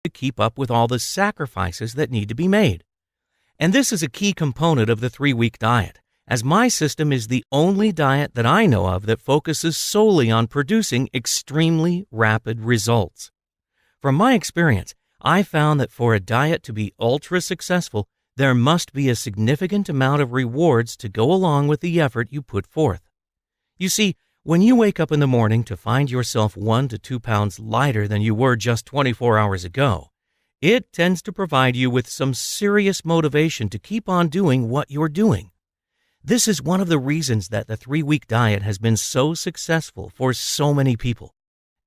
to keep up with all the sacrifices that need to be made. And this is a key component of the 3-week diet, as my system is the only diet that I know of that focuses solely on producing extremely rapid results. From my experience, I found that for a diet to be ultra successful, there must be a significant amount of rewards to go along with the effort you put forth. You see, when you wake up in the morning to find yourself 1 to 2 pounds lighter than you were just 24 hours ago, it tends to provide you with some serious motivation to keep on doing what you're doing. This is one of the reasons that the 3-week diet has been so successful for so many people.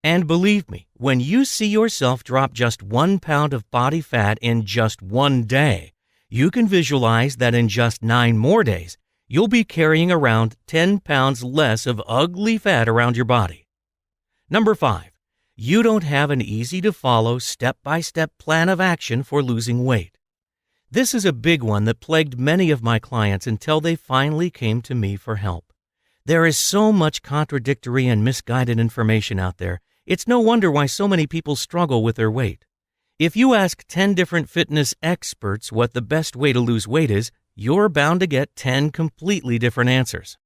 And believe me, when you see yourself drop just 1 pound of body fat in just one day, you can visualize that in just 9 more days, you'll be carrying around 10 pounds less of ugly fat around your body. Number 5, you don't have an easy-to-follow, step-by-step plan of action for losing weight. This is a big one that plagued many of my clients until they finally came to me for help. There is so much contradictory and misguided information out there. It's no wonder why so many people struggle with their weight. If you ask 10 different fitness experts what the best way to lose weight is, you're bound to get 10 completely different answers.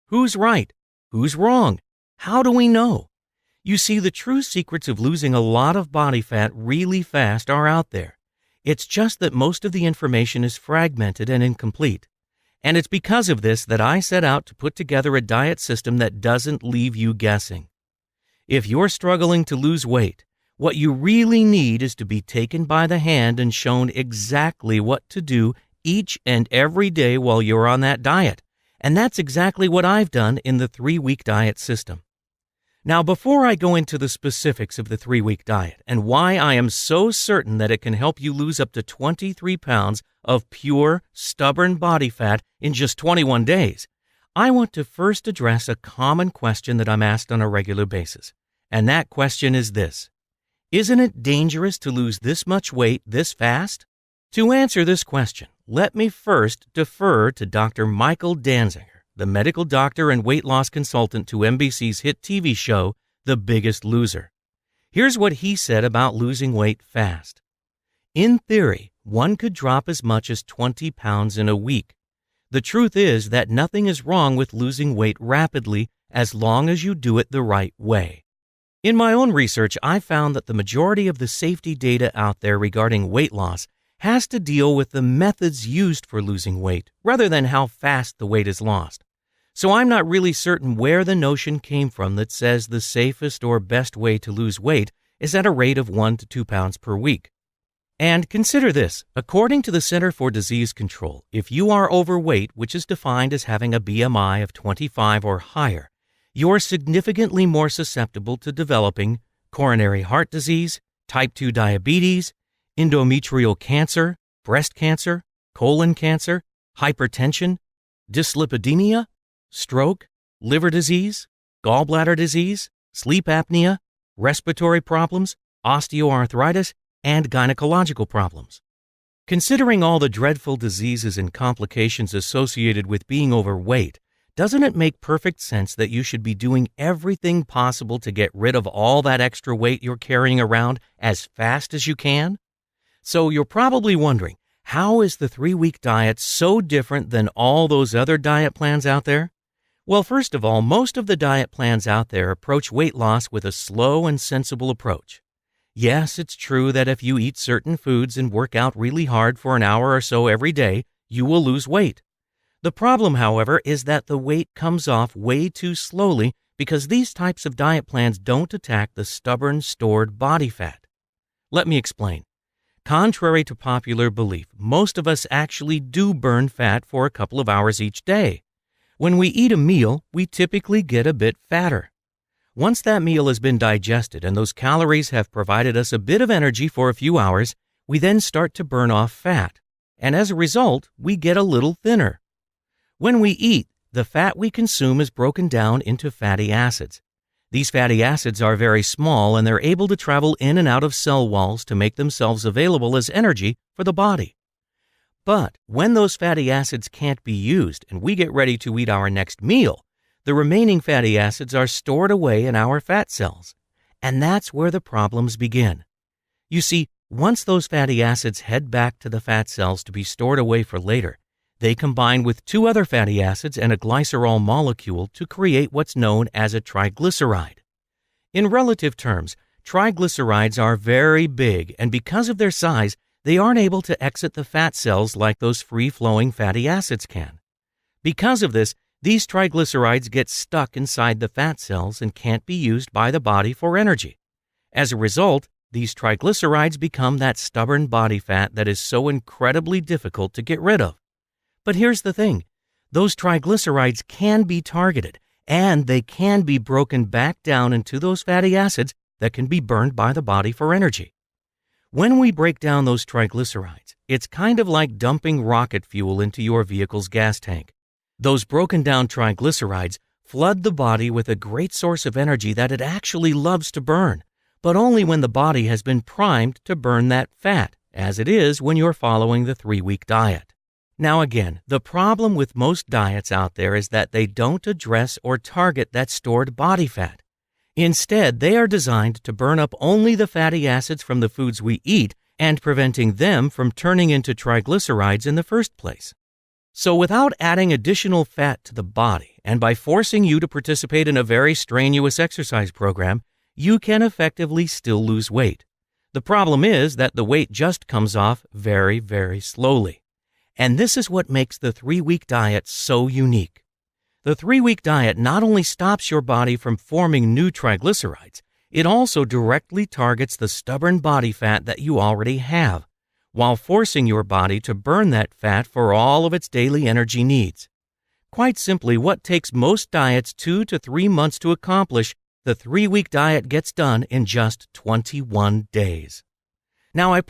Who's right? Who's wrong? How do we know? You see, the true secrets of losing a lot of body fat really fast are out there. It's just that most of the information is fragmented and incomplete. And it's because of this that I set out to put together a diet system that doesn't leave you guessing. If you're struggling to lose weight, what you really need is to be taken by the hand and shown exactly what to do each and every day while you're on that diet. And that's exactly what I've done in the 3-week diet system. Now, before I go into the specifics of the 3-week diet and why I am so certain that it can help you lose up to 23 pounds of pure, stubborn body fat in just 21 days, I want to first address a common question that I'm asked on a regular basis. And that question is this: isn't it dangerous to lose this much weight this fast? To answer this question, let me first defer to Dr. Michael Danziger, the medical doctor and weight loss consultant to NBC's hit TV show, The Biggest Loser. Here's what he said about losing weight fast. In theory, one could drop as much as 20 pounds in a week. The truth is that nothing is wrong with losing weight rapidly as long as you do it the right way. In my own research, I found that the majority of the safety data out there regarding weight loss has to deal with the methods used for losing weight rather than how fast the weight is lost. So I'm not really certain where the notion came from that says the safest or best way to lose weight is at a rate of 1 to 2 pounds per week. And consider this, according to the Center for Disease Control, if you are overweight, which is defined as having a BMI of 25 or higher, you're significantly more susceptible to developing coronary heart disease, type 2 diabetes, endometrial cancer, breast cancer, colon cancer, hypertension, dyslipidemia, stroke, liver disease, gallbladder disease, sleep apnea, respiratory problems, osteoarthritis, and gynecological problems. Considering all the dreadful diseases and complications associated with being overweight, doesn't it make perfect sense that you should be doing everything possible to get rid of all that extra weight you're carrying around as fast as you can? So you're probably wondering, how is the 3-week diet so different than all those other diet plans out there? Well, first of all, most of the diet plans out there approach weight loss with a slow and sensible approach. Yes, it's true that if you eat certain foods and work out really hard for an hour or so every day, you will lose weight. The problem, however, is that the weight comes off way too slowly because these types of diet plans don't attack the stubborn, stored body fat. Let me explain. Contrary to popular belief, most of us actually do burn fat for a couple of hours each day. When we eat a meal, we typically get a bit fatter. Once that meal has been digested and those calories have provided us a bit of energy for a few hours, we then start to burn off fat. And as a result, we get a little thinner. When we eat, the fat we consume is broken down into fatty acids. These fatty acids are very small and they're able to travel in and out of cell walls to make themselves available as energy for the body. But when those fatty acids can't be used and we get ready to eat our next meal, the remaining fatty acids are stored away in our fat cells. And that's where the problems begin. You see, Once those fatty acids head back to the fat cells to be stored away for later, they combine with two other fatty acids and a glycerol molecule to create what's known as a triglyceride. In relative terms, triglycerides are very big, and because of their size, they aren't able to exit the fat cells like those free-flowing fatty acids can. Because of this, these triglycerides get stuck inside the fat cells and can't be used by the body for energy. As a result, these triglycerides become that stubborn body fat that is so incredibly difficult to get rid of. But here's the thing, those triglycerides can be targeted, and they can be broken back down into those fatty acids that can be burned by the body for energy. When we break down those triglycerides, it's kind of like dumping rocket fuel into your vehicle's gas tank. Those broken down triglycerides flood the body with a great source of energy that it actually loves to burn, but only when the body has been primed to burn that fat, as it is when you're following the 3-week diet. Now again, the problem with most diets out there is that they don't address or target that stored body fat. Instead, they are designed to burn up only the fatty acids from the foods we eat and preventing them from turning into triglycerides in the first place. So without adding additional fat to the body and by forcing you to participate in a very strenuous exercise program, you can effectively still lose weight. The problem is that the weight just comes off very, very slowly. And this is what makes the 3-week diet so unique. The 3-week diet not only stops your body from forming new triglycerides, it also directly targets the stubborn body fat that you already have, while forcing your body to burn that fat for all of its daily energy needs. Quite simply, what takes most diets 2 to 3 months to accomplish, the 3-week diet gets done in just 21 days. Now, I